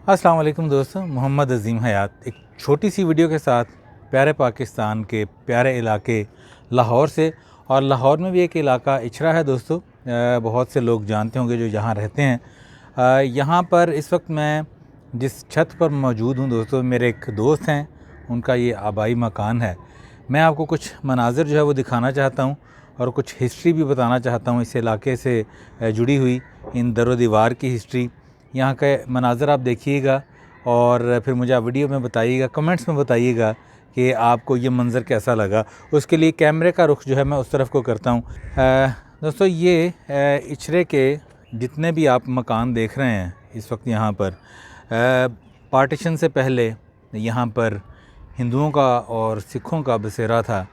अस्सलाम वालेकुम दोस्तों, मोहम्मद अज़ीम हयात एक छोटी सी वीडियो के साथ प्यारे पाकिस्तान के प्यारे इलाके लाहौर से। और लाहौर में भी एक इलाका इचरा है दोस्तों, बहुत से लोग जानते होंगे जो यहाँ रहते हैं। यहाँ पर इस वक्त मैं जिस छत पर मौजूद हूँ दोस्तों, मेरे एक दोस्त हैं, उनका ये आबाई मकान है। मैं आपको कुछ मनाज़िर जो है वो दिखाना चाहता हूँ और कुछ हिस्ट्री भी बताना चाहता हूँ इस इलाके से जुड़ी हुई, इन दरो दीवार की हिस्ट्री। यहाँ के मनाज़र आप देखिएगा और फिर मुझे आप वीडियो में बताइएगा, कमेंट्स में बताइएगा कि आपको ये मंज़र कैसा लगा। उसके लिए कैमरे का रुख जो है मैं उस तरफ को करता हूँ। दोस्तों ये इचरे के जितने भी आप मकान देख रहे हैं इस वक्त यहाँ पर, पार्टीशन से पहले यहाँ पर हिंदुओं का और सिखों का बसेरा था।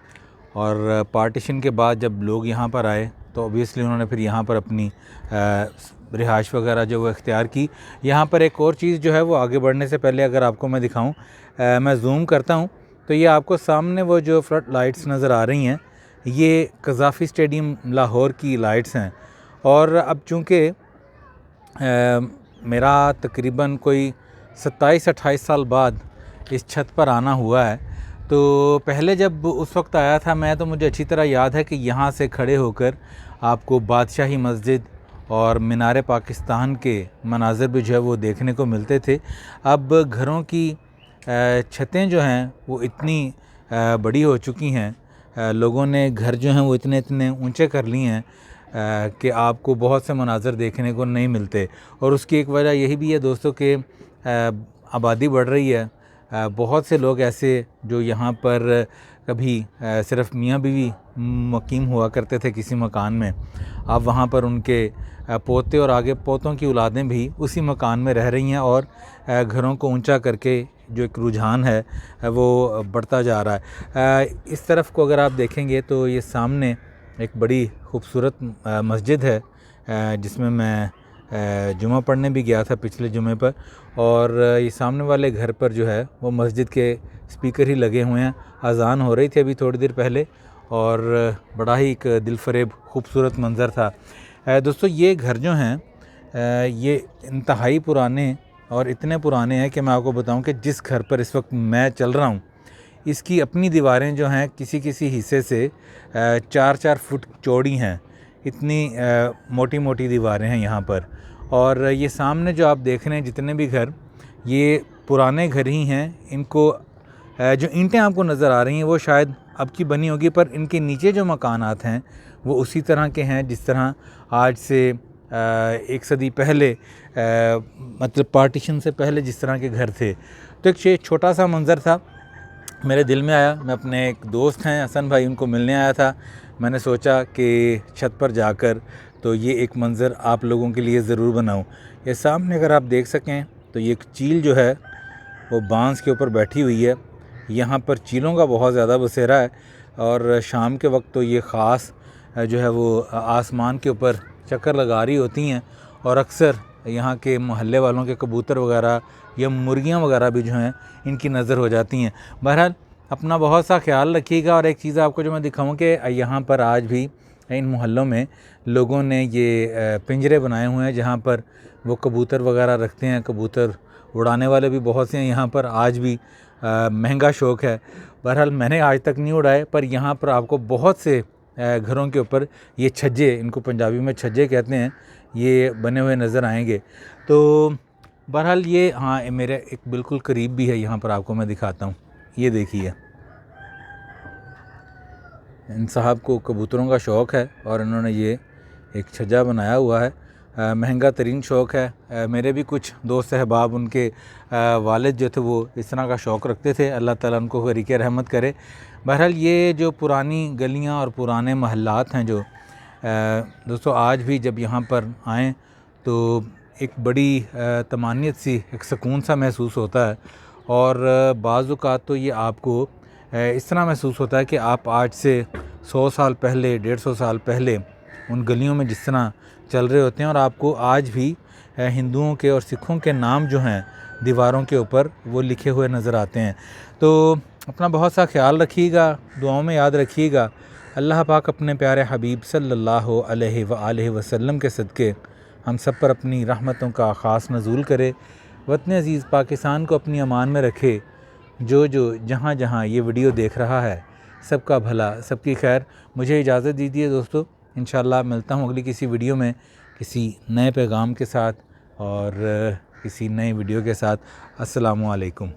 और पार्टीशन के बाद जब लोग यहाँ पर आए तो ऑब्वियसली उन्होंने फिर यहाँ पर अपनी रिहाइश वगैरह जो वो इख्तियार की। यहाँ पर एक और चीज़ जो है वो आगे बढ़ने से पहले अगर आपको मैं दिखाऊं, मैं जूम करता हूँ तो ये आपको सामने वो जो फ्लड लाइट्स नज़र आ रही हैं, ये कज़ाफ़ी स्टेडियम लाहौर की लाइट्स हैं। और अब चूँकि मेरा तकरीबन कोई 27-28 साल बाद इस छत पर आना हुआ है, तो पहले जब उस वक्त आया था मैं, तो मुझे अच्छी तरह याद है कि यहाँ से खड़े होकर आपको बादशाही मस्जिद और मीनार पाकिस्तान के मनाज़िर भी जो है वो देखने को मिलते थे। अब घरों की छतें जो हैं वो इतनी बड़ी हो चुकी हैं, लोगों ने घर जो हैं वो इतने इतने ऊंचे कर लिए हैं कि आपको बहुत से मनाज़िर देखने को नहीं मिलते। और उसकी एक वजह यही भी है दोस्तों कि आबादी बढ़ रही है। बहुत से लोग ऐसे जो यहाँ पर कभी सिर्फ मियाँ बीवी मुकीम हुआ करते थे किसी मकान में, अब वहाँ पर उनके पोते और आगे पोतों की औलादें भी उसी मकान में रह रही हैं और घरों को ऊंचा करके जो एक रुझान है वो बढ़ता जा रहा है। इस तरफ को अगर आप देखेंगे तो ये सामने एक बड़ी खूबसूरत मस्जिद है जिसमें मैं जुमा पढ़ने भी गया था पिछले जुमे पर। और ये सामने वाले घर पर जो है वो मस्जिद के स्पीकर ही लगे हुए हैं। अज़ान हो रही थी अभी थोड़ी देर पहले और बड़ा ही एक दिलफरेब खूबसूरत मंज़र था। दोस्तों ये घर जो हैं ये इंतहाई पुराने और इतने पुराने हैं कि मैं आपको बताऊं कि जिस घर पर इस वक्त मैं चल रहा हूं, इसकी अपनी दीवारें जो हैं किसी किसी हिस्से से 4-4 फुट चौड़ी हैं। इतनी मोटी मोटी दीवारें हैं यहाँ पर। और ये सामने जो आप देख रहे हैं जितने भी घर, ये पुराने घर ही हैं। इनको जो ईंटें आपको नज़र आ रही हैं वो शायद अब की बनी होगी, पर इनके नीचे जो मकानात हैं वो उसी तरह के हैं जिस तरह आज से 1 सदी पहले, मतलब पार्टीशन से पहले जिस तरह के घर थे। तो एक छोटा सा मंज़र था, मेरे दिल में आया। मैं अपने एक दोस्त हैं हसन भाई, उनको मिलने आया था। मैंने सोचा कि छत पर जाकर तो ये एक मंज़र आप लोगों के लिए ज़रूर बनाऊं। ये सामने अगर आप देख सकें तो ये एक चील जो है वो बांस के ऊपर बैठी हुई है। यहाँ पर चीलों का बहुत ज़्यादा बसेरा है और शाम के वक्त तो ये ख़ास जो है वो आसमान के ऊपर चक्कर लगा रही होती हैं। और अक्सर यहाँ के मोहल्ले वालों के कबूतर वगैरह या मुर्गियाँ वगैरह भी जो हैं इनकी नज़र हो जाती हैं। बहरहाल अपना बहुत सा ख्याल रखिएगा। और एक चीज़ आपको जो मैं दिखाऊँ कि यहाँ पर आज भी इन मोहल्लों में लोगों ने ये पिंजरे बनाए हुए हैं जहाँ पर वो कबूतर वगैरह रखते हैं। कबूतर उड़ाने वाले भी बहुत से हैं यहाँ पर, आज भी महंगा शौक़ है। बहरहाल मैंने आज तक नहीं उड़ाए, पर यहाँ पर आपको बहुत से घरों के ऊपर ये छज्जे, इनको पंजाबी में छज्जे कहते हैं, ये बने हुए नज़र आएंगे। तो बहरहाल ये हाँ मेरे एक बिल्कुल करीब भी है, यहाँ पर आपको मैं दिखाता हूँ। ये देखिए, इन साहब को कबूतरों का शौक़ है और इन्होंने ये एक छज्जा बनाया हुआ है। महंगा तरीन शौक़ है। मेरे भी कुछ दोस्त अहबाब, उनके वालिद जो थे वो इस तरह का शौक़ रखते थे। अल्लाह ताला उनको फ़रीक़े रहमत करे। बहरहाल ये जो पुरानी गलियां और पुराने महल्लात हैं, जो दोस्तों आज भी जब यहाँ पर आएँ तो एक बड़ी तमानियत सी, एक सुकून सा महसूस होता है। और बाज़ औक़ात तो ये आपको इस तरह महसूस होता है कि आप आज से 100 साल पहले, 150 साल पहले उन गलियों में जिस तरह चल रहे होते हैं और आपको आज भी हिंदुओं के और सिखों के नाम जो हैं दीवारों के ऊपर वो लिखे हुए नज़र आते हैं। तो अपना बहुत सा ख्याल रखिएगा, दुआओं में याद रखिएगा। अल्लाह पाक अपने प्यारे हबीब सल्लल्लाहु अलैहि वसल्लम के सदक़े हम सब पर अपनी रहमतों का ख़ास नज़ूल करे। वतन अज़ीज़ पाकिस्तान को अपनी अमान में रखे। जो जहाँ जहाँ ये वीडियो देख रहा है, सबका भला, सबकी खैर। मुझे इजाज़त दीजिए दोस्तों, इंशाल्लाह मिलता हूँ अगली किसी वीडियो में किसी नए पैगाम के साथ और किसी नए वीडियो के साथ। अस्सलामु अलैकुम।